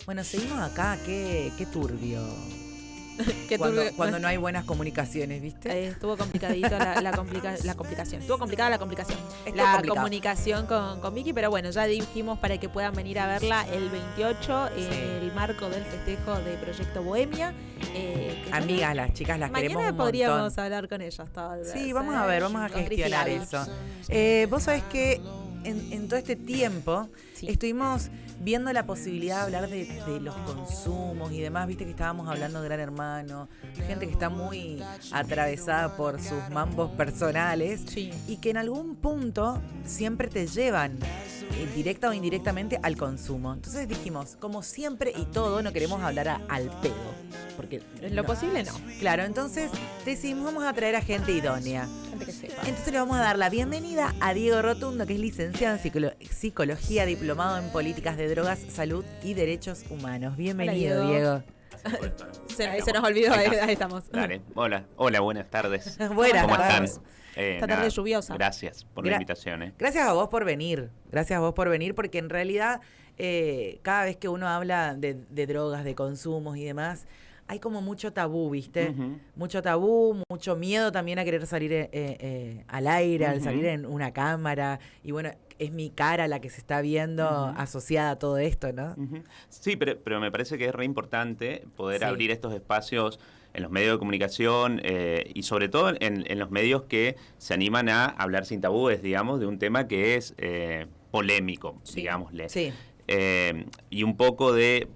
Bueno, seguimos acá, qué turbio. Qué turbio. Cuando no hay buenas comunicaciones, ¿viste? Estuvo complicadito la complicación. Estuvo complicada la complicación. Comunicación con Vicky, pero bueno, ya dijimos para que puedan venir a verla el 28 en el marco del festejo de Proyecto Bohemia. Amigas, las chicas las queremos un montón. Mañana podríamos montón. hablar con ellas tal vez. Sí, vamos a ver, vamos a gestionar eso. Vos sabés que en todo este tiempo estuvimos viendo la posibilidad de hablar de los consumos y demás. Viste que estábamos hablando de Gran Hermano, gente que está muy atravesada por sus mambos personales y que en algún punto siempre te llevan directa o indirectamente al consumo. Entonces dijimos, como siempre y todo, no queremos hablar al pedo, porque en lo posible no. Claro, entonces decidimos, vamos a traer a gente idónea. Gente que sepa. Entonces le vamos a dar la bienvenida a Diego Rotundo, que es licenciado en Psicología, diplomado en Políticas de Drogas, Salud y Derechos Humanos. Bienvenido, Hola, Diego. Se nos olvidó, ahí estamos. Dale, hola, buenas tardes. Buenas ¿Cómo tardes. están? Esta tarde lluviosa. Gracias por la invitación. Gracias a vos por venir. Gracias a vos por venir, porque en realidad cada vez que uno habla de drogas, de consumos y demás, hay como mucho tabú, ¿viste? Uh-huh. Mucho tabú, mucho miedo también a querer salir al aire, al salir en una cámara. Y bueno, es mi cara la que se está viendo asociada a todo esto, ¿no? Sí, pero me parece que es re importante poder abrir estos espacios en los medios de comunicación y sobre todo en los medios que se animan a hablar sin tabúes, digamos, de un tema que es polémico, digámosle. Sí. Y un poco de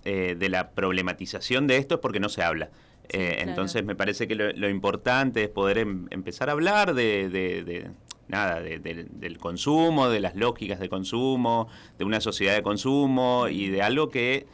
la problematización de esto es porque no se habla. Claro. Entonces me parece que lo importante es poder empezar a hablar del consumo, de las lógicas de consumo, de una sociedad de consumo y de algo que,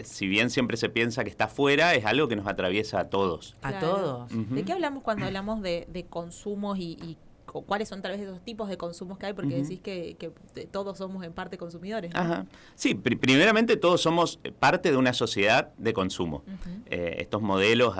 si bien siempre se piensa que está afuera, es algo que nos atraviesa a todos. Claro. A todos. ¿De qué hablamos cuando hablamos de consumos y cuáles son tal vez esos tipos de consumos que hay? Porque decís que todos somos en parte consumidores, ¿no? Ajá. Sí, primeramente todos somos parte de una sociedad de consumo. Estos modelos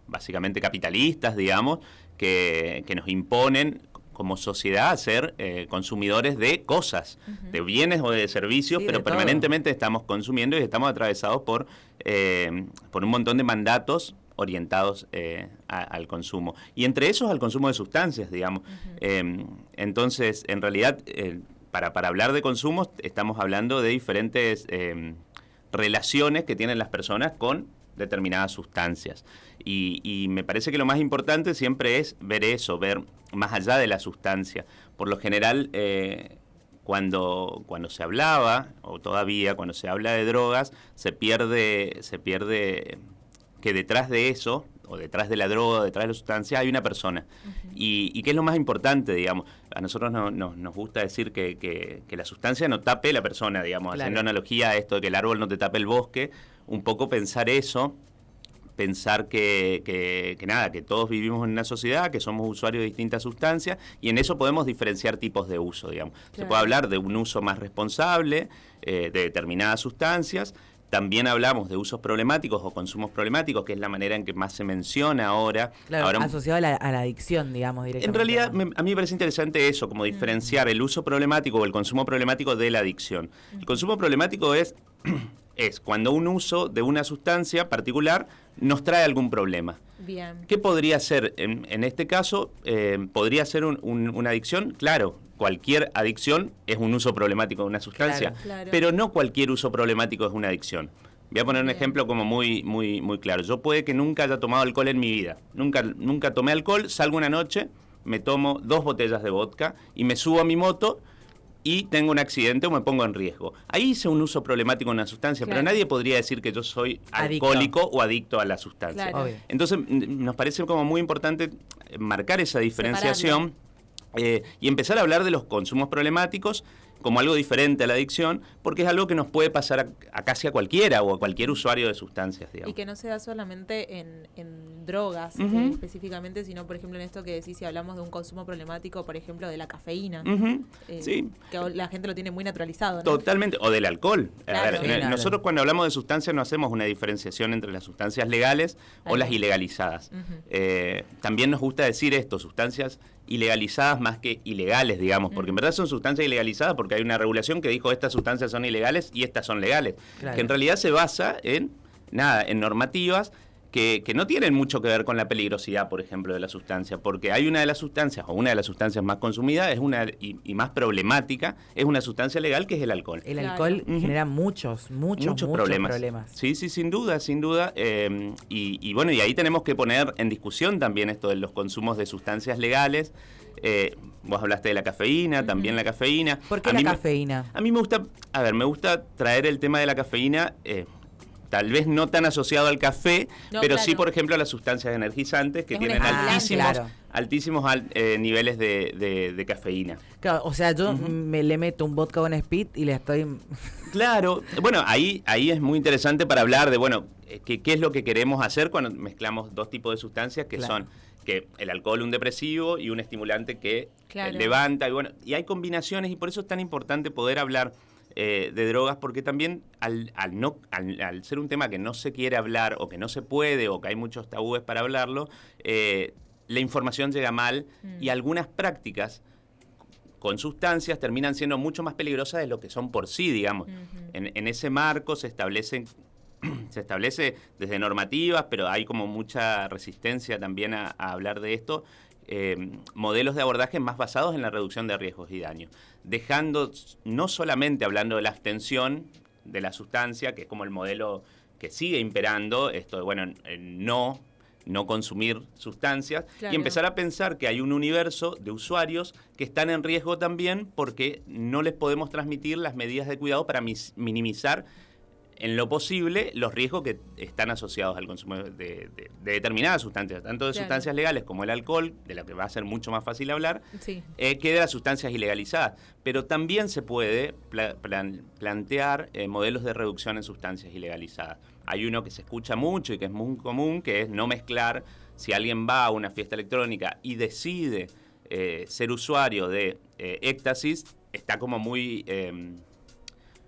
básicamente capitalistas, digamos, que nos imponen como sociedad a ser consumidores de cosas, de bienes o de servicios, pero permanentemente estamos consumiendo y estamos atravesados por un montón de mandatos orientados al consumo. Y entre esos al consumo de sustancias, digamos. Entonces, en realidad, para hablar de consumos, estamos hablando de diferentes relaciones que tienen las personas con determinadas sustancias. Y me parece que lo más importante siempre es ver eso, ver más allá de la sustancia. Por lo general, cuando se hablaba, o todavía cuando se habla de drogas, se pierde que detrás de eso, o detrás de la droga, detrás de la sustancia, hay una persona. Y ¿qué es lo más importante, digamos? A nosotros nos gusta decir que la sustancia no tape la persona, digamos, haciendo analogía a esto de que el árbol no te tape el bosque, un poco pensar eso, pensar que todos vivimos en una sociedad, que somos usuarios de distintas sustancias, y en eso podemos diferenciar tipos de uso, digamos. Claro. Se puede hablar de un uso más responsable de determinadas sustancias. También hablamos de usos problemáticos o consumos problemáticos, que es la manera en que más se menciona ahora. Claro, ahora, asociado a la adicción, digamos, directamente. En realidad, a mí me parece interesante eso, como diferenciar el uso problemático o el consumo problemático de la adicción. El consumo problemático es cuando un uso de una sustancia particular nos trae algún problema. Bien. ¿Qué podría ser? En este caso, ¿podría ser una adicción? Claro, cualquier adicción es un uso problemático de una sustancia, claro. Pero no cualquier uso problemático es una adicción. Voy a poner un ejemplo como muy, muy, muy claro. Yo puede que nunca haya tomado alcohol en mi vida. Nunca tomé alcohol, salgo una noche, me tomo 2 botellas de vodka y me subo a mi moto y tengo un accidente o me pongo en riesgo. Ahí hice un uso problemático de una sustancia, pero nadie podría decir que yo soy alcohólico o adicto a la sustancia. Claro. Entonces, nos parece como muy importante marcar esa diferenciación y empezar a hablar de los consumos problemáticos como algo diferente a la adicción, porque es algo que nos puede pasar a casi a cualquiera o a cualquier usuario de sustancias, digamos. Y que no se da solamente en drogas específicamente, sino, por ejemplo, en esto que decís, si hablamos de un consumo problemático, por ejemplo, de la cafeína, sí. Que la gente lo tiene muy naturalizado, ¿no? Totalmente, o del alcohol. Claro, Nosotros cuando hablamos de sustancias no hacemos una diferenciación entre las sustancias legales o las ilegalizadas. También nos gusta decir esto, sustancias ilegalizadas más que ilegales, digamos, porque en verdad son sustancias ilegalizadas porque hay una regulación que dijo estas sustancias son ilegales y estas son legales, claro. Que en realidad se basa en normativas que no tienen mucho que ver con la peligrosidad, por ejemplo, de la sustancia, porque hay una de las sustancias más consumidas y más problemática, es una sustancia legal que es el alcohol. El alcohol genera muchos problemas. Sí, sin duda. Y bueno, y ahí tenemos que poner en discusión también esto de los consumos de sustancias legales. Vos hablaste de la cafeína, también la cafeína. ¿Por qué la cafeína? A mí me gusta traer el tema de la cafeína, tal vez no tan asociado al café, pero claro, sí, por ejemplo, a las sustancias energizantes que tienen altísimos niveles de cafeína. Claro, o sea, yo le meto un vodka con speed y le estoy... Claro, bueno, ahí es muy interesante para hablar de, bueno, qué es lo que queremos hacer cuando mezclamos dos tipos de sustancias que son que el alcohol, un depresivo, y un estimulante que levanta, y hay combinaciones, y por eso es tan importante poder hablar de drogas, porque también al ser un tema que no se quiere hablar o que no se puede o que hay muchos tabúes para hablarlo, la información llega mal y algunas prácticas con sustancias terminan siendo mucho más peligrosas de lo que son por sí, digamos. En ese marco se establece desde normativas, pero hay como mucha resistencia también a hablar de esto, modelos de abordaje más basados en la reducción de riesgos y daños, dejando no solamente hablando de la abstención de la sustancia, que es como el modelo que sigue imperando, esto de, bueno, no consumir sustancias, y empezar a pensar que hay un universo de usuarios que están en riesgo también porque no les podemos transmitir las medidas de cuidado para minimizar en lo posible los riesgos que están asociados al consumo de determinadas sustancias, tanto de sustancias legales como el alcohol, de la que va a ser mucho más fácil hablar, que de las sustancias ilegalizadas. Pero también se puede plantear modelos de reducción en sustancias ilegalizadas. Hay uno que se escucha mucho y que es muy común, que es no mezclar. Si alguien va a una fiesta electrónica y decide ser usuario de éxtasis, está como muy...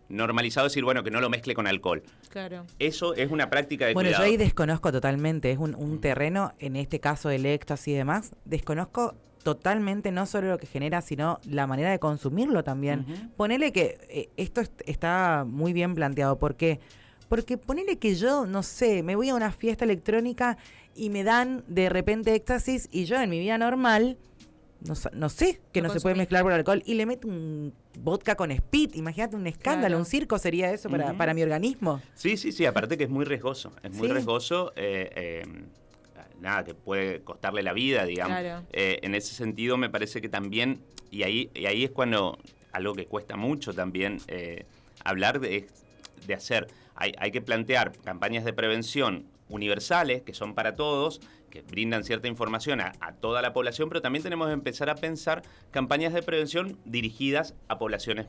normalizado decir, bueno, que no lo mezcle con alcohol. Claro. Eso es una práctica de cuidado. Yo ahí desconozco totalmente, es un terreno, en este caso del éxtasis y demás, desconozco totalmente no solo lo que genera, sino la manera de consumirlo también. Ponele que esto está muy bien planteado. ¿Por qué? Porque ponele que yo, no sé, me voy a una fiesta electrónica y me dan de repente éxtasis y yo en mi vida normal... No sé que no se puede mezclar por alcohol y le meto un vodka con speed. Imagínate un escándalo, un circo sería eso para mi organismo. Sí, aparte que es muy riesgoso. Es muy riesgoso, nada, que puede costarle la vida, digamos. Claro. En ese sentido me parece que también, y ahí es cuando algo que cuesta mucho también hablar de hacer, hay que plantear campañas de prevención universales, que son para todos, que brindan cierta información a toda la población, pero también tenemos que empezar a pensar campañas de prevención dirigidas a poblaciones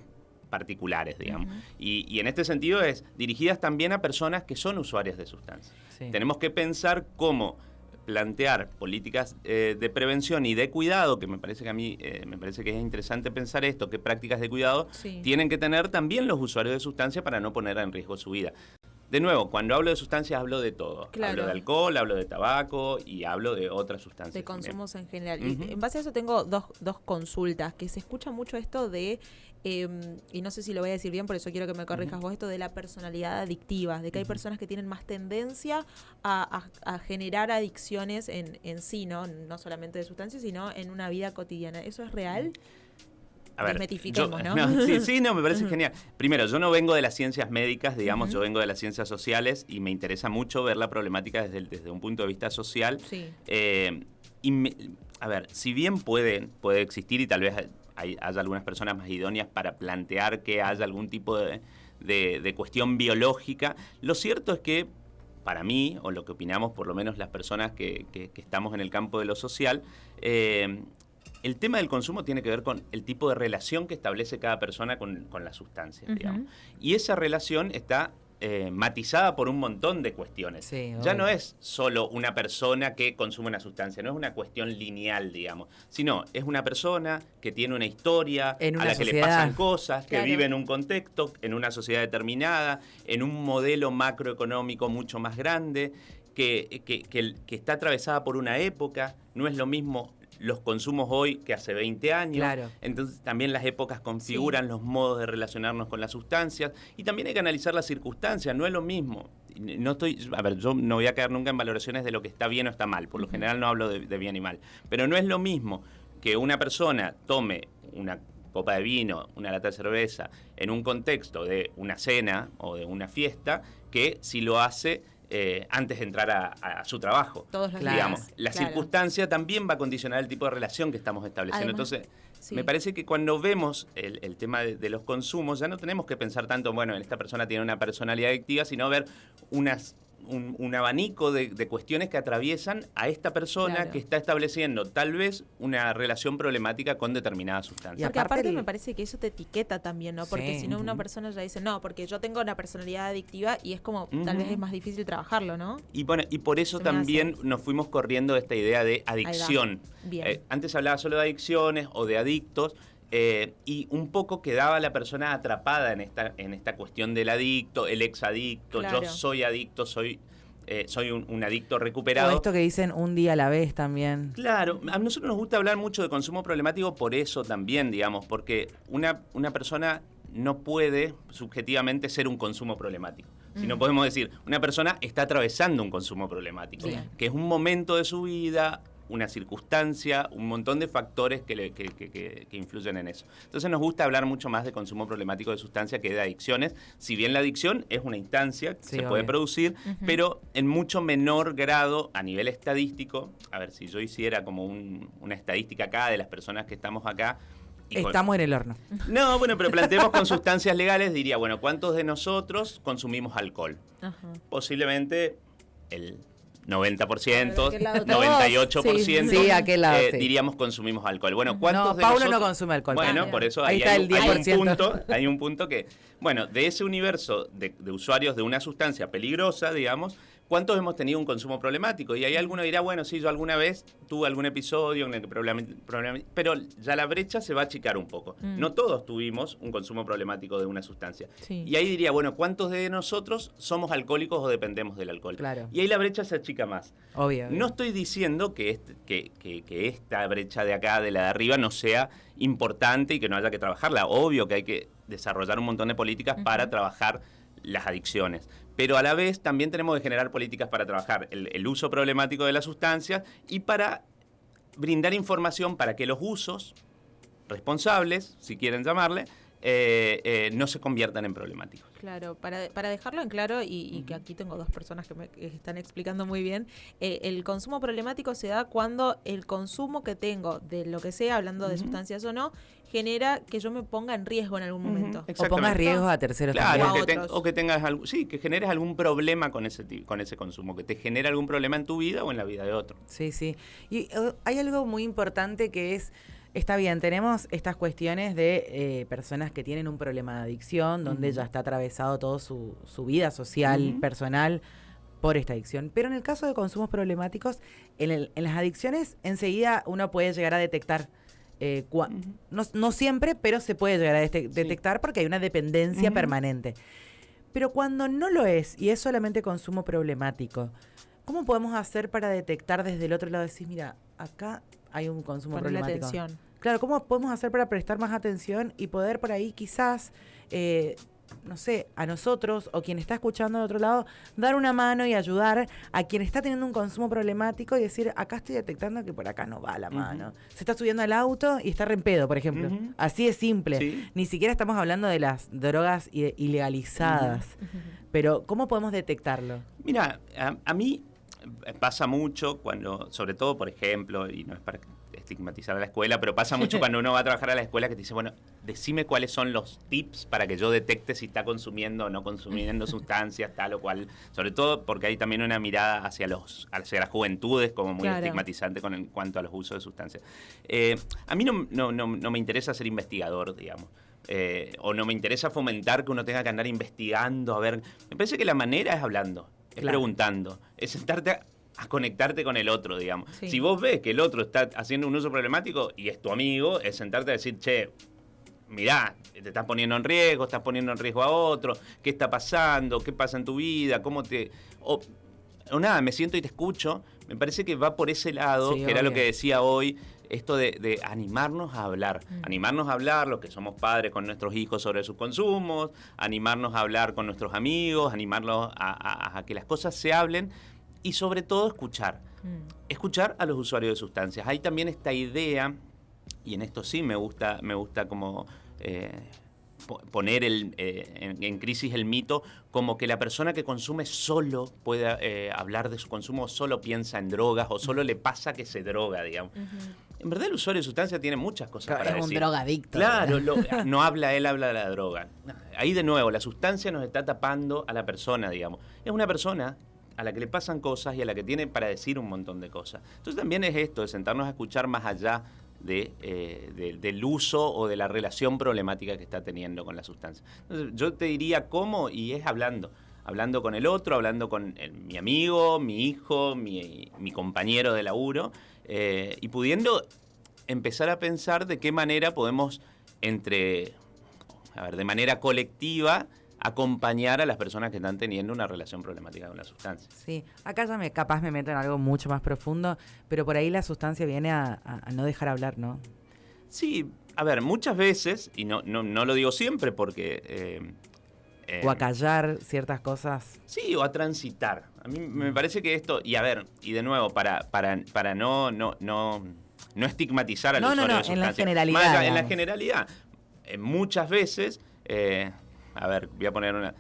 particulares, digamos. Y en este sentido es dirigidas también a personas que son usuarias de sustancias. Tenemos que pensar cómo plantear políticas de prevención y de cuidado, que me parece que a mí me parece que es interesante pensar esto, qué prácticas de cuidado tienen que tener también los usuarios de sustancias para no poner en riesgo su vida. De nuevo, cuando hablo de sustancias hablo de todo. Claro. Hablo de alcohol, hablo de tabaco y hablo de otras sustancias. De consumos en general. Y en base a eso tengo dos consultas, que se escucha mucho esto de, y no sé si lo voy a decir bien, por eso quiero que me corrijas vos, esto de la personalidad adictiva, de que hay personas que tienen más tendencia a generar adicciones en sí, ¿no? No solamente de sustancias, sino en una vida cotidiana. ¿Eso es real? A ver, ¿no? Sí, me parece genial. Primero, yo no vengo de las ciencias médicas, digamos, yo vengo de las ciencias sociales y me interesa mucho ver la problemática desde un punto de vista social. A ver, si bien puede existir y tal vez haya algunas personas más idóneas para plantear que haya algún tipo de cuestión biológica, lo cierto es que para mí, o lo que opinamos por lo menos las personas que estamos en el campo de lo social, el tema del consumo tiene que ver con el tipo de relación que establece cada persona con las sustancias, digamos. Y esa relación está matizada por un montón de cuestiones. Ya no es solo una persona que consume una sustancia, no es una cuestión lineal, digamos, sino es una persona que tiene una historia, a la que le pasan cosas, que vive en un contexto, en una sociedad determinada, en un modelo macroeconómico mucho más grande, que está atravesada por una época. No es lo mismo los consumos hoy que hace 20 años. Claro. Entonces también las épocas configuran los modos de relacionarnos con las sustancias. Y también hay que analizar las circunstancias, no es lo mismo. Yo no voy a caer nunca en valoraciones de lo que está bien o está mal. Por lo general no hablo de bien y mal. Pero no es lo mismo que una persona tome una copa de vino, una lata de cerveza, en un contexto de una cena o de una fiesta, que si lo hace antes de entrar a su trabajo. Todos los digamos. días. La circunstancia también va a condicionar el tipo de relación que estamos estableciendo. Además, entonces, me parece que cuando vemos el tema de los consumos, ya no tenemos que pensar tanto, bueno, esta persona tiene una personalidad adictiva, sino ver un abanico de cuestiones que atraviesan a esta persona que está estableciendo tal vez una relación problemática con determinada sustancia. Porque aparte me parece que eso te etiqueta también, ¿no? Porque si no una persona ya dice, no, porque yo tengo una personalidad adictiva y es como, tal vez es más difícil trabajarlo, ¿no? Y bueno, y por eso también nos fuimos corriendo de esta idea de adicción. Bien. Antes hablaba solo de adicciones o de adictos. Y un poco quedaba la persona atrapada en esta cuestión del adicto, el exadicto, claro. yo soy adicto, soy un adicto recuperado. O esto que dicen un día a la vez también. Claro, a nosotros nos gusta hablar mucho de consumo problemático por eso también, digamos, porque una persona no puede subjetivamente ser un consumo problemático. Si no podemos decir, una persona está atravesando un consumo problemático, que es un momento de su vida, una circunstancia, un montón de factores que influyen en eso. Entonces nos gusta hablar mucho más de consumo problemático de sustancia que de adicciones, si bien la adicción es una instancia que se puede producir, pero en mucho menor grado a nivel estadístico. A ver, si yo hiciera como una estadística acá de las personas que estamos acá, estamos en el horno. No, bueno, pero planteemos con sustancias legales, diría, bueno, ¿cuántos de nosotros consumimos alcohol? Posiblemente el 90%, 98%, sí, aquel lado, diríamos consumimos alcohol. Bueno, ¿cuántos de Paulo nosotros? no consume alcohol. Bueno, por eso ahí está el 10%. Hay un punto que, bueno, de ese universo de usuarios de una sustancia peligrosa, digamos, ¿cuántos hemos tenido un consumo problemático? Y ahí alguno dirá, bueno, sí, yo alguna vez tuve algún episodio en el que pero ya la brecha se va a achicar un poco. No todos tuvimos un consumo problemático de una sustancia. Sí. Y ahí diría, bueno, ¿cuántos de nosotros somos alcohólicos o dependemos del alcohol? Claro. Y ahí la brecha se achica más. Obvio. No estoy diciendo que esta brecha de acá, de la de arriba, no sea importante y que no haya que trabajarla. Obvio que hay que desarrollar un montón de políticas para trabajar las adicciones. Pero a la vez también tenemos que generar políticas para trabajar el uso problemático de las sustancias y para brindar información para que los usos responsables, si quieren llamarle, no se conviertan en problemáticos. Claro, para dejarlo en claro, y que aquí tengo dos personas que me están explicando muy bien, el consumo problemático se da cuando el consumo que tengo de lo que sea, hablando de sustancias o no, genera que yo me ponga en riesgo en algún momento. O pongas riesgo a terceros también. también. O que tengas que generes algún problema con ese consumo, que te genere algún problema en tu vida o en la vida de otro. Sí, sí. Y hay algo muy importante que es, está bien, tenemos estas cuestiones de personas que tienen un problema de adicción, donde ya está atravesado toda su vida social, personal, por esta adicción. Pero en el caso de consumos problemáticos, en las adicciones enseguida uno puede llegar a detectar, no siempre, pero se puede llegar a detectar porque hay una dependencia permanente. Pero cuando no lo es y es solamente consumo problemático, ¿cómo podemos hacer para detectar desde el otro lado? Decir, mira, acá hay un consumo problemático. Atención. Claro, ¿cómo podemos hacer para prestar más atención y poder por ahí quizás, no sé, a nosotros o quien está escuchando del otro lado, dar una mano y ayudar a quien está teniendo un consumo problemático y decir, acá estoy detectando que por acá no va la mano. Se está subiendo al auto y está re en pedo, por ejemplo. Así es simple. Sí. Ni siquiera estamos hablando de las drogas ilegalizadas. Pero, ¿cómo podemos detectarlo? Mira, a mí pasa mucho cuando, sobre todo, por ejemplo, y no es para estigmatizar a la escuela, pero pasa mucho cuando uno va a trabajar a la escuela que te dice, bueno, decime cuáles son los tips para que yo detecte si está consumiendo o no consumiendo sustancias, tal o cual. Sobre todo porque hay también una mirada hacia las juventudes como muy estigmatizante en cuanto a los usos de sustancias. A mí no me interesa ser investigador, digamos. O no me interesa fomentar que uno tenga que andar investigando, a ver. Me parece que la manera es hablando, es preguntando, es sentarte a conectarte con el otro, digamos. Sí. Si vos ves que el otro está haciendo un uso problemático y es tu amigo, es sentarte a decir, che, mirá, te estás poniendo en riesgo, estás poniendo en riesgo a otro, ¿qué está pasando? ¿Qué pasa en tu vida? ¿Cómo te...? O nada, me siento y te escucho. Me parece que va por ese lado, que era lo que decía hoy. esto de animarnos a hablar. Animarnos a hablar, los que somos padres, con nuestros hijos sobre sus consumos, animarnos a hablar con nuestros amigos, animarlos a que las cosas se hablen y sobre todo escuchar. Escuchar a los usuarios de sustancias. Hay también esta idea, y en esto sí me gusta como poner en crisis el mito, como que la persona que consume solo puede hablar de su consumo, solo piensa en drogas o solo le pasa que se droga, digamos. En verdad el usuario de sustancia tiene muchas cosas para decir. Es un drogadicto. Claro, no habla él, habla de la droga. Ahí de nuevo, la sustancia nos está tapando a la persona, digamos. Es una persona a la que le pasan cosas y a la que tiene para decir un montón de cosas. Entonces también es esto, de sentarnos a escuchar más allá del uso o de la relación problemática que está teniendo con la sustancia. Entonces, yo te diría cómo, y es hablando con el otro, hablando con mi amigo, mi hijo, mi compañero de laburo, y pudiendo empezar a pensar de qué manera podemos de manera colectiva acompañar a las personas que están teniendo una relación problemática con la sustancia. Sí, acá ya capaz me meto en algo mucho más profundo, pero por ahí la sustancia viene a no dejar hablar, ¿no? Sí, a ver, muchas veces, y no lo digo siempre porque... o a callar ciertas cosas. Sí, o a transitar. A mí me parece que esto, y a ver, y de nuevo, para no estigmatizar al usuario de sustancia. En la generalidad. En la generalidad. Muchas veces... a ver, voy a poner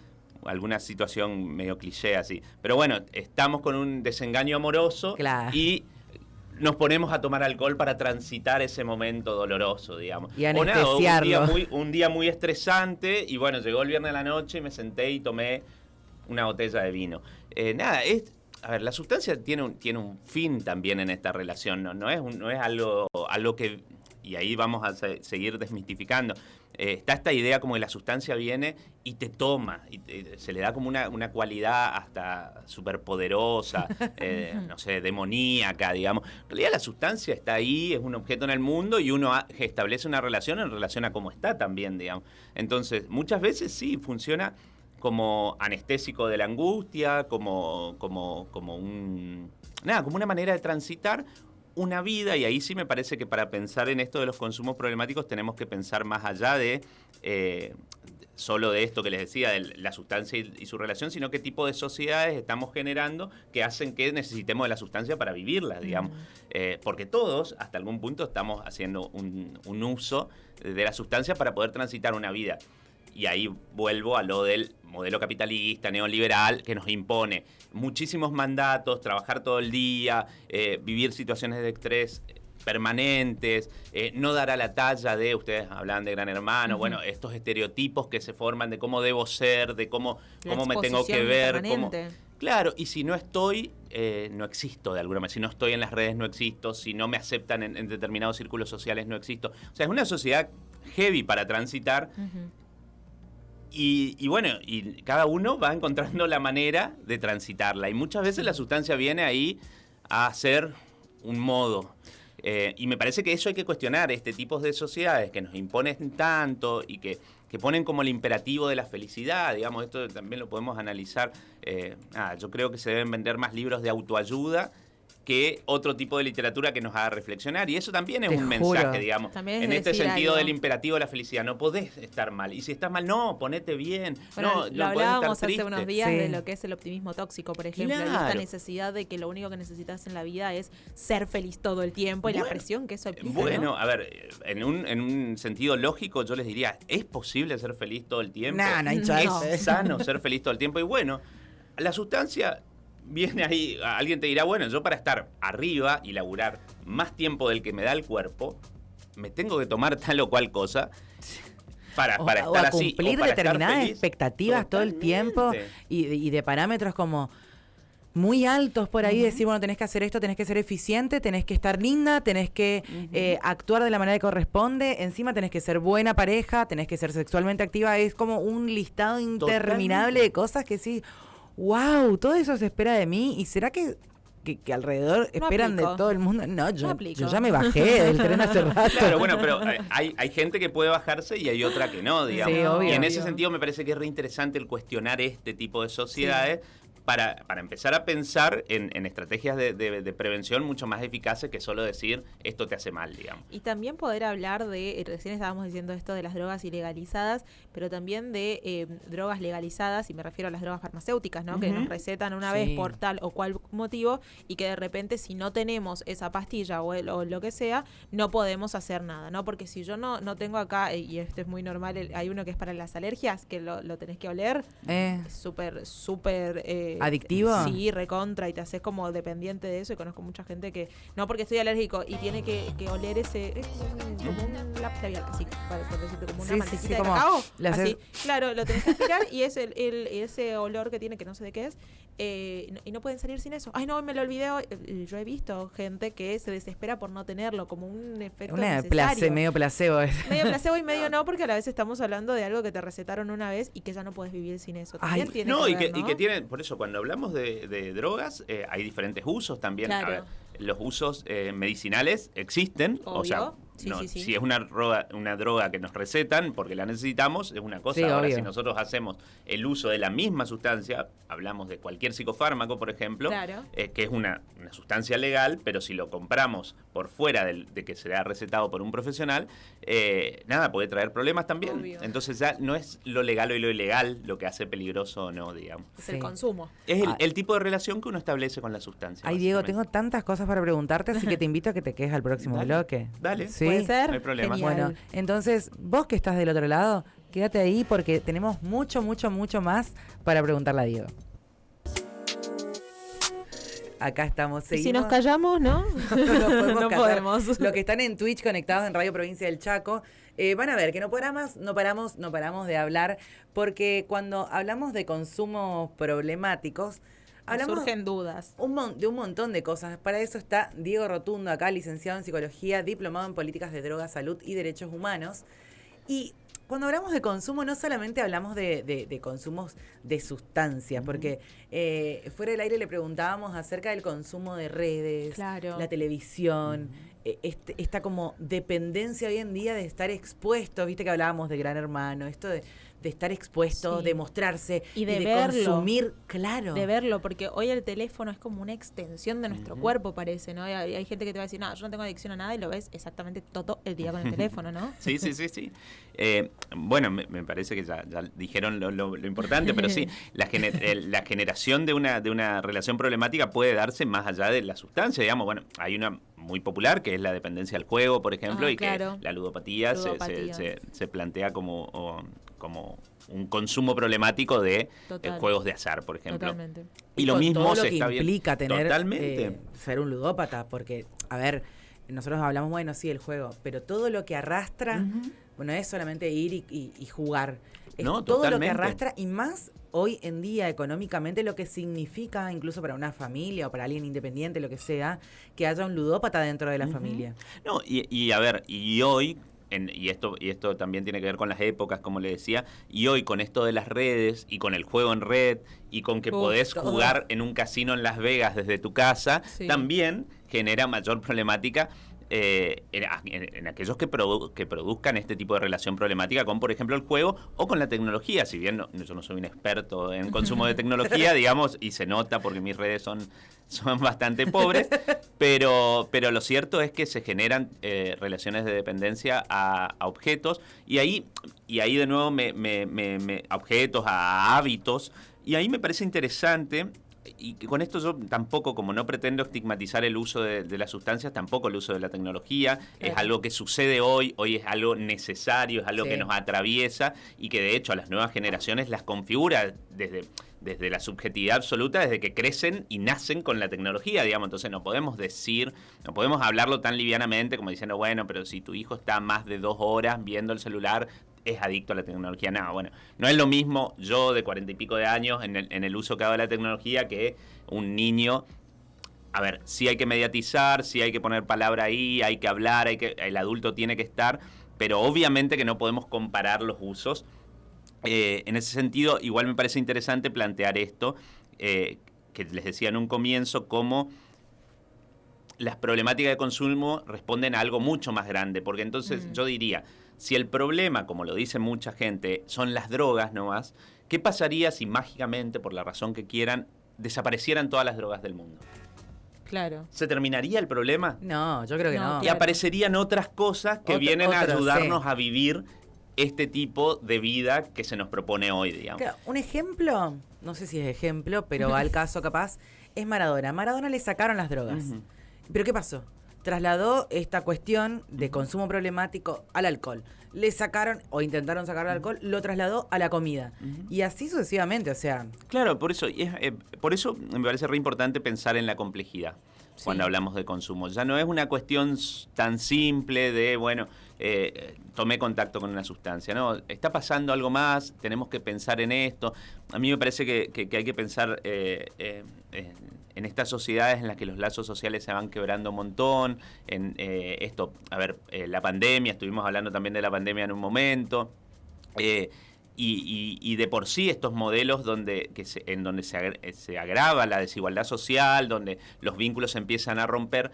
alguna situación medio cliché así. Pero bueno, estamos con un desengaño amoroso y nos ponemos a tomar alcohol para transitar ese momento doloroso, digamos. Y anestesiarlo. Un día muy estresante y bueno, llegó el viernes a la noche y me senté y tomé una botella de vino. A ver, la sustancia tiene un fin también en esta relación, no es algo que... Y ahí vamos a seguir desmitificando. Está esta idea como que la sustancia viene y te toma, y se le da como una cualidad hasta superpoderosa, no sé, demoníaca, digamos. En realidad la sustancia está ahí, es un objeto en el mundo y uno establece una relación en relación a cómo está también, digamos. Entonces, muchas veces sí, funciona como anestésico de la angustia, como una manera de transitar una vida, y ahí sí me parece que para pensar en esto de los consumos problemáticos tenemos que pensar más allá de solo de esto que les decía, de la sustancia y su relación, sino qué tipo de sociedades estamos generando que hacen que necesitemos de la sustancia para vivirla, digamos. Porque todos, hasta algún punto, estamos haciendo un uso de la sustancia para poder transitar una vida. Y ahí vuelvo a lo del modelo capitalista, neoliberal, que nos impone muchísimos mandatos, trabajar todo el día, vivir situaciones de estrés permanentes, no dar a la talla de, ustedes hablan de Gran Hermano, bueno, estos estereotipos que se forman de cómo debo ser, de cómo me tengo que ver. Claro, y si no estoy, no existo de alguna manera. Si no estoy en las redes, no existo. Si no me aceptan en determinados círculos sociales, no existo. O sea, es una sociedad heavy para transitar. Y bueno, y cada uno va encontrando la manera de transitarla. Y muchas veces la sustancia viene ahí a ser un modo. Y me parece que eso hay que cuestionar, este tipo de sociedades que nos imponen tanto y que ponen como el imperativo de la felicidad, digamos, esto también lo podemos analizar. Yo creo que se deben vender más libros de autoayuda que otro tipo de literatura que nos haga reflexionar. Y eso también es un mensaje, digamos. En este sentido del imperativo de la felicidad. No podés estar mal. Y si estás mal, no, ponete bien. Bueno, no lo hablábamos podés estar hace unos días de lo que es el optimismo tóxico, por ejemplo. Claro. Y esta necesidad de que lo único que necesitas en la vida es ser feliz todo el tiempo y la presión que eso implica. Bueno, ¿no? a ver, en un sentido lógico yo les diría, ¿es posible ser feliz todo el tiempo? ¿Es sano ser feliz todo el tiempo? Y bueno, la sustancia... Viene ahí, alguien te dirá, bueno, yo para estar arriba y laburar más tiempo del que me da el cuerpo, me tengo que tomar tal o cual cosa para estar así. Cumplir determinadas expectativas todo el tiempo y de parámetros como muy altos por ahí, decir, bueno, tenés que hacer esto, tenés que ser eficiente, tenés que estar linda, tenés que actuar de la manera que corresponde, encima tenés que ser buena pareja, tenés que ser sexualmente activa, es como un listado interminable de cosas que sí... ¡Wow! Todo eso se espera de mí. ¿Y será que alrededor esperan de todo el mundo? No, yo ya me bajé del tren hace rato. Claro, bueno, pero hay gente que puede bajarse y hay otra que no, digamos. Sí, obvio, y en ese sentido me parece que es re interesante el cuestionar este tipo de sociedades para empezar a pensar en estrategias de prevención mucho más eficaces que solo decir esto te hace mal, digamos. Y también poder hablar de, recién estábamos diciendo esto de las drogas ilegalizadas, pero también de drogas legalizadas, y me refiero a las drogas farmacéuticas, ¿no? Que nos recetan una vez por tal o cual motivo, y que de repente si no tenemos esa pastilla o lo que sea, no podemos hacer nada, ¿no? Porque si yo no tengo acá, y esto es muy normal, hay uno que es para las alergias, que lo tenés que oler, súper ¿adictivo? Sí, recontra, y te haces como dependiente de eso, y conozco mucha gente que, no porque estoy alérgico, y tiene que oler ese, es como un labial, así, por decirte, como una mantequilla de cacao, así, claro, lo tenés que aspirar, y es ese olor que tiene, que no sé de qué es, y no pueden salir sin eso. Ay, no, me lo olvidé. Yo he visto gente que se desespera por no tenerlo, como un efecto necesario. Medio placebo. Medio placebo y medio no, porque a la vez estamos hablando de algo que te recetaron una vez y que ya no puedes vivir sin eso. También tiene que ver, ¿no? Y que tienen, por eso cuando hablamos de drogas, hay diferentes usos también. Claro. A ver, los usos medicinales existen, obvio. o sea, si es una droga que nos recetan porque la necesitamos, es una cosa. Sí, ahora, obvio. si nosotros hacemos el uso de la misma sustancia, hablamos de cualquier psicofármaco, por ejemplo, Claro. Que es una sustancia legal, pero si lo compramos por fuera de que será recetado por un profesional, puede traer problemas también. Obvio. Entonces ya no es lo legal o lo ilegal lo que hace peligroso o no, digamos. Es el consumo. Es el tipo de relación que uno establece con la sustancia. Ay, Diego, tengo básicamente. tantas cosas para preguntarte, así que te invito a que te quedes al próximo bloque. Dale. ¿Sí? ¿Puede ser? No hay problema. Genial. Bueno, entonces, vos que estás del otro lado, quédate ahí porque tenemos mucho más para preguntarle a Diego. Acá estamos, Y seguimos. si nos callamos, ¿no? No No podemos. Los que están en Twitch conectados en Radio Provincia del Chaco, van a ver que no paramos de hablar, porque cuando hablamos de consumos problemáticos, hablamos Surgen dudas. de un montón de cosas. Para eso está Diego Rotundo acá, licenciado en Psicología, diplomado en Políticas de Drogas, Salud y Derechos Humanos. Y cuando hablamos de consumo, no solamente hablamos de consumos de sustancias, porque fuera del aire le preguntábamos acerca del consumo de redes, Claro. la televisión, esta como dependencia hoy en día de estar expuesto, viste que hablábamos de Gran Hermano, esto de estar expuesto, Sí. de mostrarse Y de verlo. consumir, claro. De verlo, porque hoy el teléfono es como una extensión de nuestro cuerpo, parece, ¿no? Y hay gente que te va a decir, no, yo no tengo adicción a nada, y lo ves exactamente todo el día con el teléfono, ¿no? Sí. Bueno, me parece que ya dijeron lo importante, pero sí, la generación de una relación problemática puede darse más allá de la sustancia, digamos. Bueno, hay una muy popular que es la dependencia al juego, por ejemplo, y claro. que la ludopatía, se plantea como un consumo problemático de juegos de azar, por ejemplo. Totalmente. Y lo mismo todo lo se que está implica viendo. tener Totalmente. ser un ludópata, porque, a ver, nosotros hablamos, bueno, sí, el juego, pero todo lo que arrastra, bueno, es solamente ir y jugar. Es No, todo totalmente. lo que arrastra, y más hoy en día económicamente, lo que significa incluso para una familia o para alguien independiente, lo que sea, que haya un ludópata dentro de la familia. No, y a ver, y hoy, y esto también tiene que ver con las épocas, como le decía, y hoy con esto de las redes y con el juego en red y con que podés todo. jugar en un casino en Las Vegas desde tu casa, Sí. también genera mayor problemática en aquellos que produzcan este tipo de relación problemática con, por ejemplo, el juego o con la tecnología. Si bien yo no soy un experto en consumo de tecnología, digamos, y se nota porque mis redes son bastante pobres, pero lo cierto es que se generan relaciones de dependencia a objetos, y ahí de nuevo a objetos, a hábitos, y ahí me parece interesante. Y con esto yo tampoco, como no pretendo estigmatizar el uso de las sustancias, tampoco el uso de la tecnología. Claro. Es algo que sucede hoy es algo necesario, es algo que nos atraviesa y que de hecho a las nuevas generaciones las configura desde la subjetividad absoluta, desde que crecen y nacen con la tecnología, digamos. Entonces no podemos hablarlo tan livianamente como diciendo, bueno, pero si tu hijo está más de 2 horas viendo el celular, es adicto a la tecnología. No, bueno, no es lo mismo yo de 40 y pico de años en el uso que hago de la tecnología que un niño. A ver, sí hay que mediatizar, sí hay que poner palabra ahí, hay que hablar, el adulto tiene que estar, pero obviamente que no podemos comparar los usos. En ese sentido, igual me parece interesante plantear esto, que les decía en un comienzo, cómo las problemáticas de consumo responden a algo mucho más grande, porque entonces yo diría, si el problema, como lo dice mucha gente, son las drogas nomás, ¿qué pasaría si mágicamente, por la razón que quieran, desaparecieran todas las drogas del mundo. Claro. ¿Se terminaría el problema? No, yo creo que no. Y aparecerían otras cosas que vienen a ayudarnos a vivir este tipo de vida que se nos propone hoy, digamos. Claro, un ejemplo, no sé si es ejemplo, pero al caso capaz, es Maradona. Maradona le sacaron las drogas. ¿Pero qué pasó? Trasladó esta cuestión de consumo problemático al alcohol. Le sacaron, o intentaron sacar el alcohol, lo trasladó a la comida. Y así sucesivamente, o sea... Claro, por eso me parece re importante pensar en la complejidad cuando hablamos de consumo. Ya no es una cuestión tan simple de, bueno, tomé contacto con una sustancia. No, está pasando algo más, tenemos que pensar en esto. A mí me parece que hay que pensar en estas sociedades en las que los lazos sociales se van quebrando un montón, en la pandemia, estuvimos hablando también de la pandemia en un momento, y de por sí estos modelos en donde se agrava la desigualdad social, donde los vínculos se empiezan a romper,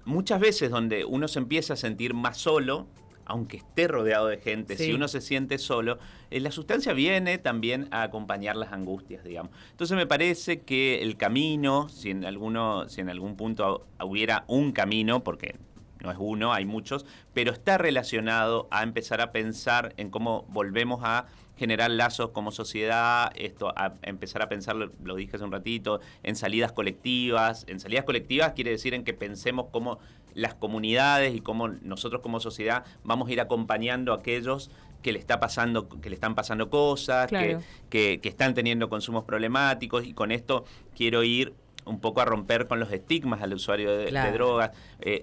muchas veces donde uno se empieza a sentir más solo, aunque esté rodeado de gente, si uno se siente solo, la sustancia viene también a acompañar las angustias, digamos. Entonces me parece que el camino, si en algún punto hubiera un camino, porque no es uno, hay muchos, pero está relacionado a empezar a pensar en cómo volvemos a generar lazos como sociedad, a empezar a pensar, lo dije hace un ratito, en salidas colectivas. En salidas colectivas quiere decir en que pensemos cómo las comunidades y cómo nosotros como sociedad vamos a ir acompañando a aquellos que le están pasando cosas, claro, que están teniendo consumos problemáticos, y con esto quiero ir un poco a romper con los estigmas al usuario de drogas.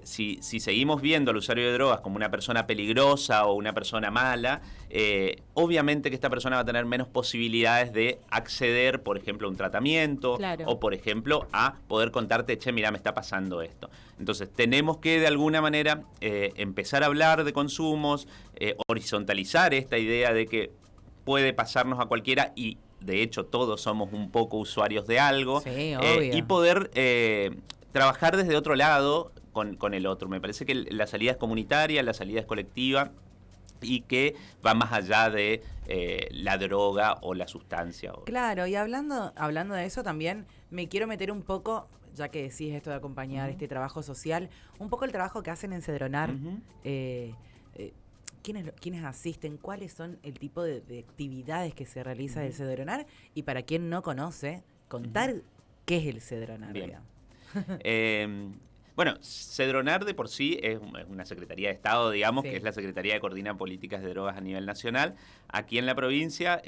Si seguimos viendo al usuario de drogas como una persona peligrosa o una persona mala, obviamente que esta persona va a tener menos posibilidades de acceder, por ejemplo, a un tratamiento, o, por ejemplo, a poder contarte, che, mira, me está pasando esto. Entonces, tenemos que, de alguna manera, empezar a hablar de consumos, horizontalizar esta idea de que puede pasarnos a cualquiera, y de hecho todos somos un poco usuarios de algo, y poder trabajar desde otro lado con el otro. Me parece que la salida es comunitaria, la salida es colectiva, y que va más allá de la droga o la sustancia. Claro, y hablando de eso también me quiero meter un poco, ya que decís esto de acompañar este trabajo social, un poco el trabajo que hacen en Cedronar. ¿Quiénes asisten? ¿Cuáles son el tipo de actividades que se realiza del Cedronar? Y para quien no conoce, contar qué es el Cedronar. Bueno, Cedronar de por sí es una Secretaría de Estado, digamos, que es la Secretaría que coordina políticas de drogas a nivel nacional. Aquí en la provincia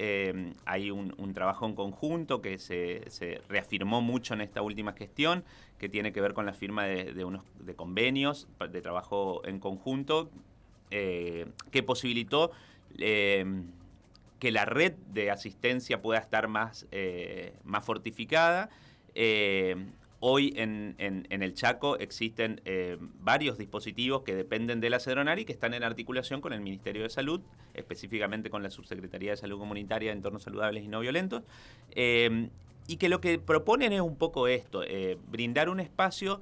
hay un trabajo en conjunto que se reafirmó mucho en esta última gestión, que tiene que ver con la firma de convenios de trabajo en conjunto, que posibilitó que la red de asistencia pueda estar más fortificada. Hoy en el Chaco existen varios dispositivos que dependen de la Cedronar y que están en articulación con el Ministerio de Salud, específicamente con la Subsecretaría de Salud Comunitaria de Entornos Saludables y No Violentos, y que lo que proponen es un poco esto, brindar un espacio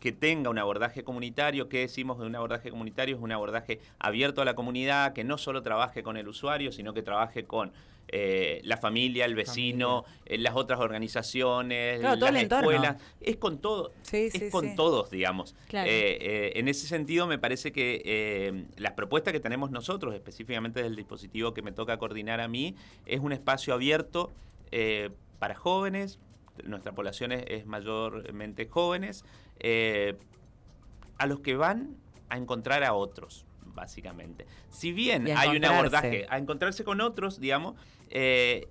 que tenga un abordaje comunitario. ¿Qué decimos de un abordaje comunitario? Es un abordaje abierto a la comunidad, que no solo trabaje con el usuario, sino que trabaje con la familia, el vecino, las otras organizaciones, las escuelas. Es con todo, con todos, digamos. Claro. En ese sentido, me parece que las propuestas que tenemos nosotros, específicamente del dispositivo que me toca coordinar a mí, es un espacio abierto para jóvenes. Nuestra población es mayormente jóvenes, a los que van a encontrar a otros, básicamente. Si bien hay un abordaje a encontrarse con otros, digamos,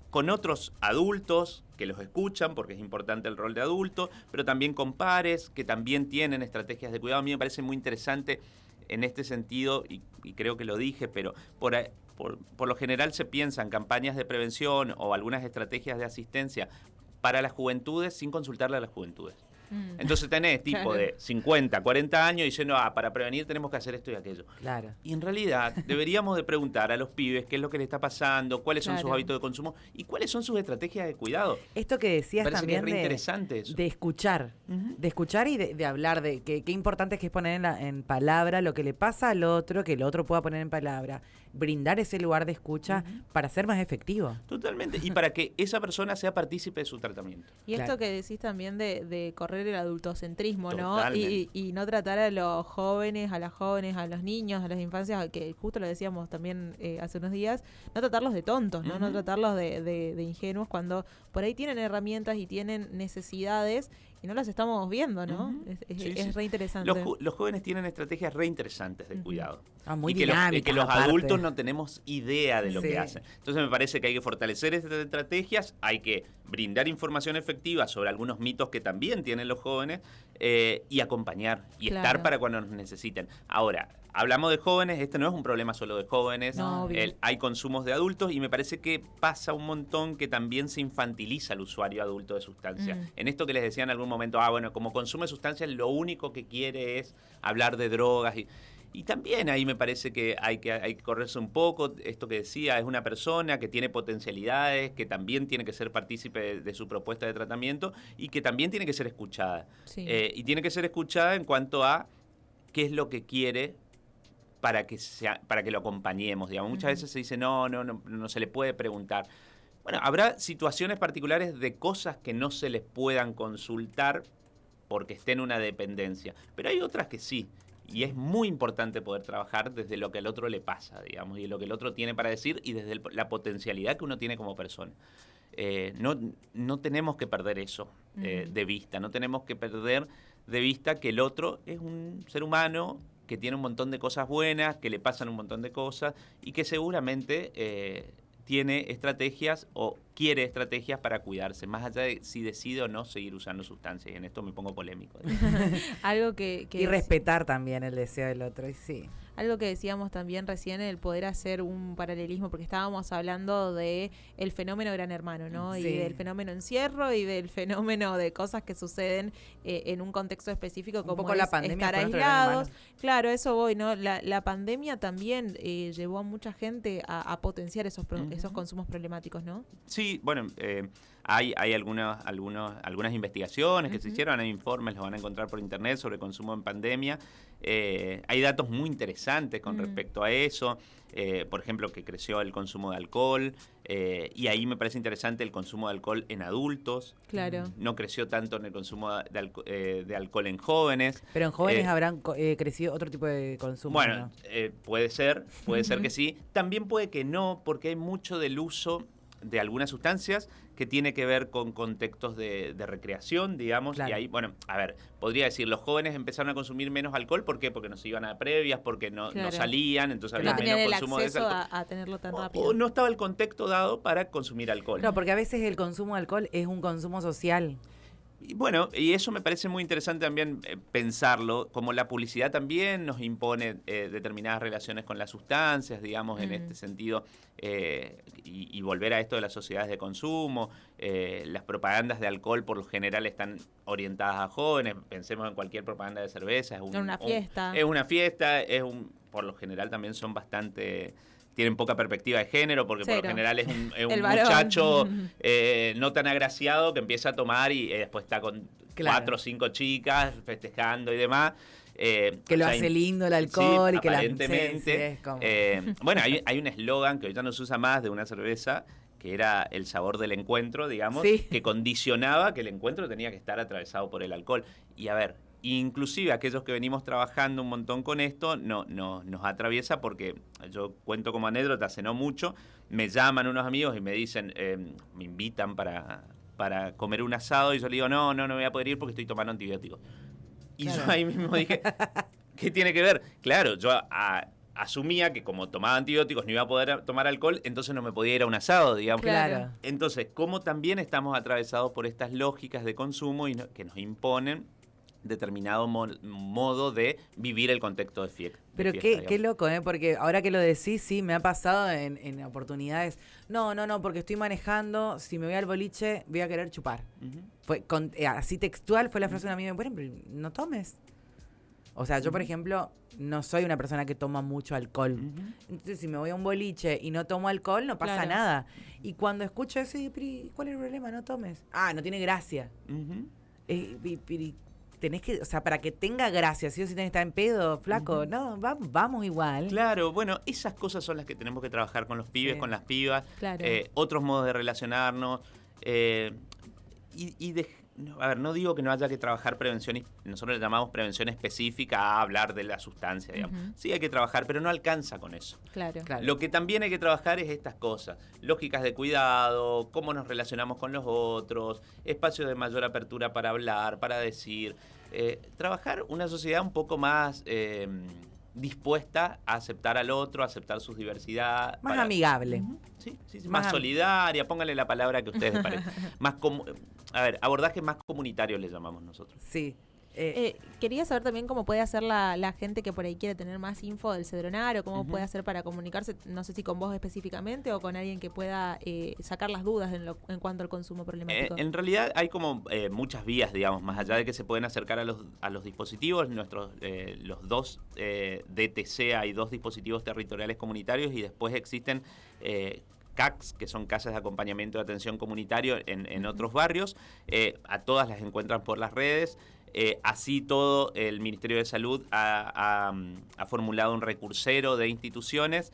con otros adultos que los escuchan, porque es importante el rol de adulto, pero también con pares que también tienen estrategias de cuidado. A mí me parece muy interesante en este sentido, y creo que lo dije, pero por lo general se piensan campañas de prevención o algunas estrategias de asistencia para las juventudes sin consultarle a las juventudes. Entonces tenés tipo de 50, 40 años diciendo, para prevenir tenemos que hacer esto y aquello. Claro. Y en realidad deberíamos de preguntar a los pibes qué es lo que les está pasando, cuáles son sus hábitos de consumo y cuáles son sus estrategias de cuidado. Esto que decías también que es interesante eso. De escuchar, de escuchar y de hablar, de qué importante es que es poner en palabra lo que le pasa al otro, que el otro pueda poner en palabra, brindar ese lugar de escucha para ser más efectivo. Totalmente, y para que esa persona sea partícipe de su tratamiento. Y esto que decís también de correr el adultocentrismo, ¿no? Totalmente. Y no tratar a los jóvenes, a las jóvenes, a los niños, a las infancias, que justo lo decíamos también hace unos días, no tratarlos de tontos, ¿no? No tratarlos de ingenuos cuando por ahí tienen herramientas y tienen necesidades y no las estamos viendo, ¿no? Es re interesante. Los jóvenes tienen estrategias re interesantes de cuidado. Muy y que dinámicas, los aparte. adultos no tenemos idea de lo que hacen. Entonces me parece que hay que fortalecer estas estrategias, hay que brindar información efectiva sobre algunos mitos que también tienen los jóvenes y acompañar y estar para cuando nos necesiten. Ahora, hablamos de jóvenes, este no es un problema solo de jóvenes, hay consumos de adultos y me parece que pasa un montón que también se infantiliza al usuario adulto de sustancias. En esto que les decía en algún momento, bueno, como consume sustancias lo único que quiere es hablar de drogas y también ahí me parece que hay que correrse un poco. Esto que decía, es una persona que tiene potencialidades, que también tiene que ser partícipe de su propuesta de tratamiento y que también tiene que ser escuchada. Sí. Y tiene que ser escuchada en cuanto a qué es lo que quiere para que lo acompañemos. Digamos. Muchas veces se dice, no se le puede preguntar. Bueno, habrá situaciones particulares de cosas que no se les puedan consultar porque esté en una dependencia, pero hay otras que sí. Y es muy importante poder trabajar desde lo que al otro le pasa, digamos, y lo que el otro tiene para decir y desde la potencialidad que uno tiene como persona. No tenemos que perder eso de vista, no tenemos que perder de vista que el otro es un ser humano que tiene un montón de cosas buenas, que le pasan un montón de cosas y que seguramente tiene estrategias o quiere estrategias para cuidarse, más allá de si decide o no seguir usando sustancias. Y en esto me pongo polémico. Algo que y respetar también el deseo del otro, y sí. Algo que decíamos también recién, el poder hacer un paralelismo, porque estábamos hablando de el fenómeno Gran Hermano, ¿no? Sí. Y del fenómeno encierro y del fenómeno de cosas que suceden en un contexto específico, como un poco la pandemia, estar aislados. Claro, eso voy, ¿no? La pandemia también llevó a mucha gente a potenciar esos consumos problemáticos, ¿no? Sí, bueno, hay algunas investigaciones que se hicieron, hay informes, los van a encontrar por internet sobre consumo en pandemia. Hay datos muy interesantes con respecto a eso, por ejemplo, que creció el consumo de alcohol, y ahí me parece interesante el consumo de alcohol en adultos. Claro. No creció tanto en el consumo de alcohol en jóvenes. Pero en jóvenes habrán crecido otro tipo de consumo. Bueno, ¿no? puede ser que sí. También puede que no, porque hay mucho del uso de algunas sustancias que tiene que ver con contextos de recreación, digamos, y ahí, bueno, a ver, podría decir, los jóvenes empezaron a consumir menos alcohol, ¿por qué? Porque no se iban a previas, porque no salían, entonces había menos consumo de ese alcohol. A tenerlo tan rápido. O no estaba el contexto dado para consumir alcohol. No, porque a veces el consumo de alcohol es un consumo social. Y bueno, y eso me parece muy interesante también pensarlo, como la publicidad también nos impone determinadas relaciones con las sustancias, digamos, en este sentido, y volver a esto de las sociedades de consumo. Las propagandas de alcohol por lo general están orientadas a jóvenes, pensemos en cualquier propaganda de cerveza. Es una fiesta. Es una fiesta, por lo general también son tienen poca perspectiva de género, porque por lo general es un muchacho no tan agraciado que empieza a tomar y después está con 4 o 5 chicas festejando y demás. Que lo hace lindo el alcohol y que aparentemente, bueno, hay un eslogan que ahorita no se usa más de una cerveza, que era el sabor del encuentro, digamos, que condicionaba que el encuentro tenía que estar atravesado por el alcohol. Y a ver, inclusive aquellos que venimos trabajando un montón con esto, nos atraviesa porque yo cuento como anécdota, hace no mucho, me llaman unos amigos y me dicen, me invitan para comer un asado y yo le digo, no voy a poder ir porque estoy tomando antibióticos. Y yo ahí mismo dije, ¿qué tiene que ver? Claro, yo asumía que como tomaba antibióticos no iba a poder tomar alcohol, entonces no me podía ir a un asado, digamos. Claro. Entonces, como también estamos atravesados por estas lógicas de consumo y que nos imponen determinado modo de vivir el contexto de fiesta. Pero qué loco, porque ahora que lo decís, sí, me ha pasado en oportunidades. No, porque estoy manejando, si me voy al boliche, voy a querer chupar. Así textual fue la frase de una amiga, bueno, pero no tomes. O sea, yo, por ejemplo, no soy una persona que toma mucho alcohol. Entonces, si me voy a un boliche y no tomo alcohol, no pasa nada. Y cuando escucho eso, digo, ¿cuál es el problema? No tomes. Ah, no tiene gracia. Tenés que, o sea, para que tenga gracia, sí o sí tenés que estar en pedo, flaco, no, vamos igual. Claro, bueno, esas cosas son las que tenemos que trabajar con los pibes, con las pibas, otros modos de relacionarnos, a ver, no digo que no haya que trabajar prevención, nosotros le llamamos prevención específica a hablar de la sustancia, digamos. Sí hay que trabajar, pero no alcanza con eso. Claro. Lo que también hay que trabajar es estas cosas, lógicas de cuidado, cómo nos relacionamos con los otros, espacios de mayor apertura para hablar, para decir, trabajar una sociedad un poco más dispuesta a aceptar al otro, a aceptar sus diversidades. Más amigable. Sí, más solidaria, póngale la palabra que a ustedes les parezca. Abordaje más comunitario le llamamos nosotros. Sí. Quería saber también cómo puede hacer la gente que por ahí quiere tener más info del Cedronar, o cómo puede hacer para comunicarse, no sé si con vos específicamente o con alguien que pueda sacar las dudas en cuanto al consumo problemático. En realidad hay como muchas vías, digamos, más allá de que se pueden acercar a los dispositivos, los dos DTC, hay 2 dispositivos territoriales comunitarios, y después existen CACs, que son casas de acompañamiento de atención comunitario en otros barrios. A todas las encuentran por las redes. Así todo, el Ministerio de Salud ha formulado un recursero de instituciones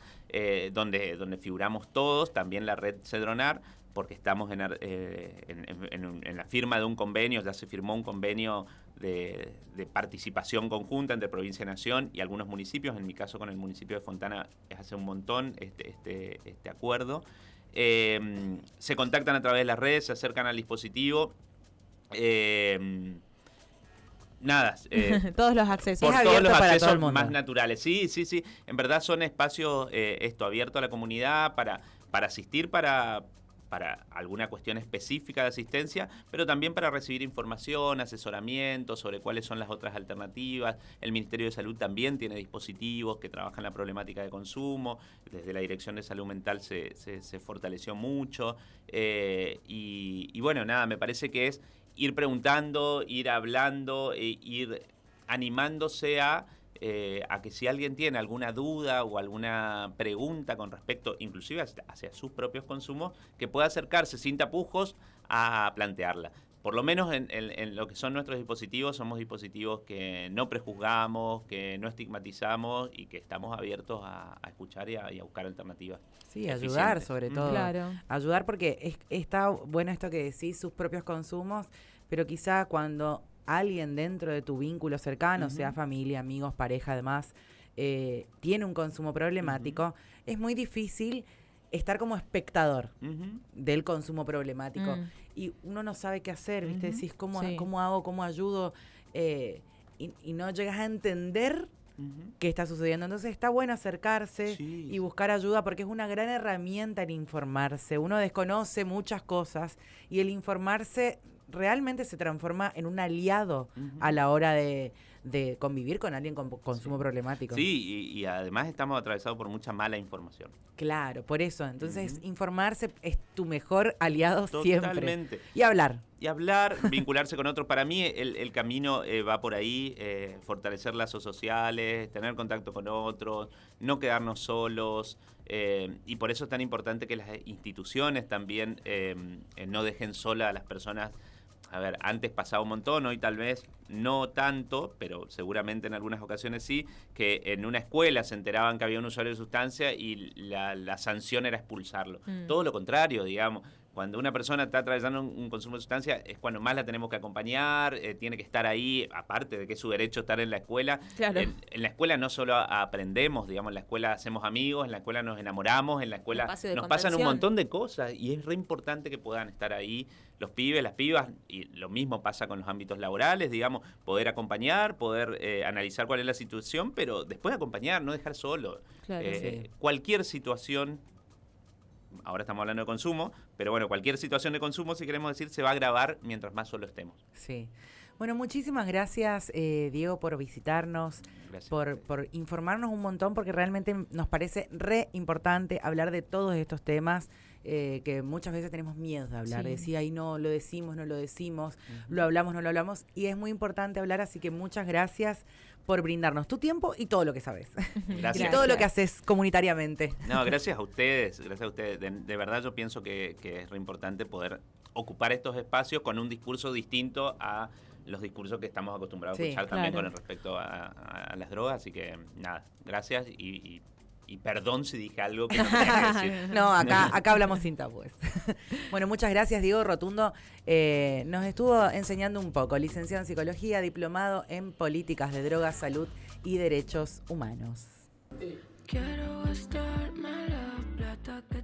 donde figuramos todos, también la red Cedronar, porque estamos en la firma de un convenio, ya se firmó un convenio de participación conjunta entre provincia y nación y algunos municipios. En mi caso, con el municipio de Fontana es hace un montón este acuerdo. Se contactan a través de las redes, se acercan al dispositivo. Todos los accesos. Por todos los accesos más naturales. Sí. En verdad son espacios abiertos a la comunidad para asistir, para alguna cuestión específica de asistencia, pero también para recibir información, asesoramiento sobre cuáles son las otras alternativas. El Ministerio de Salud también tiene dispositivos que trabajan la problemática de consumo. Desde la Dirección de Salud Mental se fortaleció mucho. Y bueno, nada, me parece que es ir preguntando, ir hablando, ir animándose a que si alguien tiene alguna duda o alguna pregunta con respecto, inclusive hacia sus propios consumos, que pueda acercarse sin tapujos a plantearla. Por lo menos en lo que son nuestros dispositivos, somos dispositivos que no prejuzgamos, que no estigmatizamos y que estamos abiertos a escuchar y a buscar alternativas. Sí, ayudar sobre todo. Claro. Ayudar porque está bueno esto que decís, sus propios consumos, pero quizá cuando alguien dentro de tu vínculo cercano, sea familia, amigos, pareja, además, tiene un consumo problemático, es muy difícil estar como espectador del consumo problemático. Y uno no sabe qué hacer, ¿viste? Decís, ¿cómo hago? ¿Cómo ayudo? Y no llegas a entender qué está sucediendo. Entonces está bueno acercarse y buscar ayuda, porque es una gran herramienta el informarse. Uno desconoce muchas cosas y el informarse realmente se transforma en un aliado a la hora de convivir con alguien con consumo problemático. Sí, y además estamos atravesados por mucha mala información. Claro, por eso. Entonces, informarse es tu mejor aliado Totalmente. Siempre. Y hablar. Vincularse con otros. Para mí el camino va por ahí, fortalecer lazos sociales, tener contacto con otros, no quedarnos solos. Y por eso es tan importante que las instituciones también no dejen sola a las personas. A ver, antes pasaba un montón, hoy tal vez no tanto, pero seguramente en algunas ocasiones sí, que en una escuela se enteraban que había un usuario de sustancia y la sanción era expulsarlo. Todo lo contrario, digamos. Cuando una persona está atravesando un consumo de sustancia es cuando más la tenemos que acompañar, tiene que estar ahí, aparte de que es su derecho estar en la escuela. Claro. En la escuela no solo aprendemos, digamos, en la escuela hacemos amigos, en la escuela nos enamoramos, en la escuela nos pasan un montón de cosas y es re importante que puedan estar ahí los pibes, las pibas, y lo mismo pasa con los ámbitos laborales, digamos, poder acompañar, poder analizar cuál es la situación, pero después acompañar, no dejar solo. Claro, cualquier situación. Ahora estamos hablando de consumo, pero bueno, cualquier situación de consumo, si queremos decir, se va a agravar mientras más solo estemos. Sí. Bueno, muchísimas gracias, Diego, por visitarnos, por informarnos un montón, porque realmente nos parece re importante hablar de todos estos temas que muchas veces tenemos miedo de hablar, de decir, ahí no lo decimos, no lo decimos, lo hablamos, no lo hablamos, y es muy importante hablar, así que muchas gracias por brindarnos tu tiempo y todo lo que sabes. Gracias. Y todo lo que haces comunitariamente. No, gracias a ustedes, gracias a ustedes. De verdad yo pienso que es re importante poder ocupar estos espacios con un discurso distinto a los discursos que estamos acostumbrados a escuchar también con respecto a las drogas. Así que nada, gracias y perdón si dije algo que no tenía que decir. No, acá hablamos sin tabúes. Bueno, muchas gracias, Diego Rotundo. Nos estuvo enseñando un poco, licenciado en Psicología, diplomado en Políticas de Drogas, Salud y Derechos Humanos. Quiero gastarme la plata que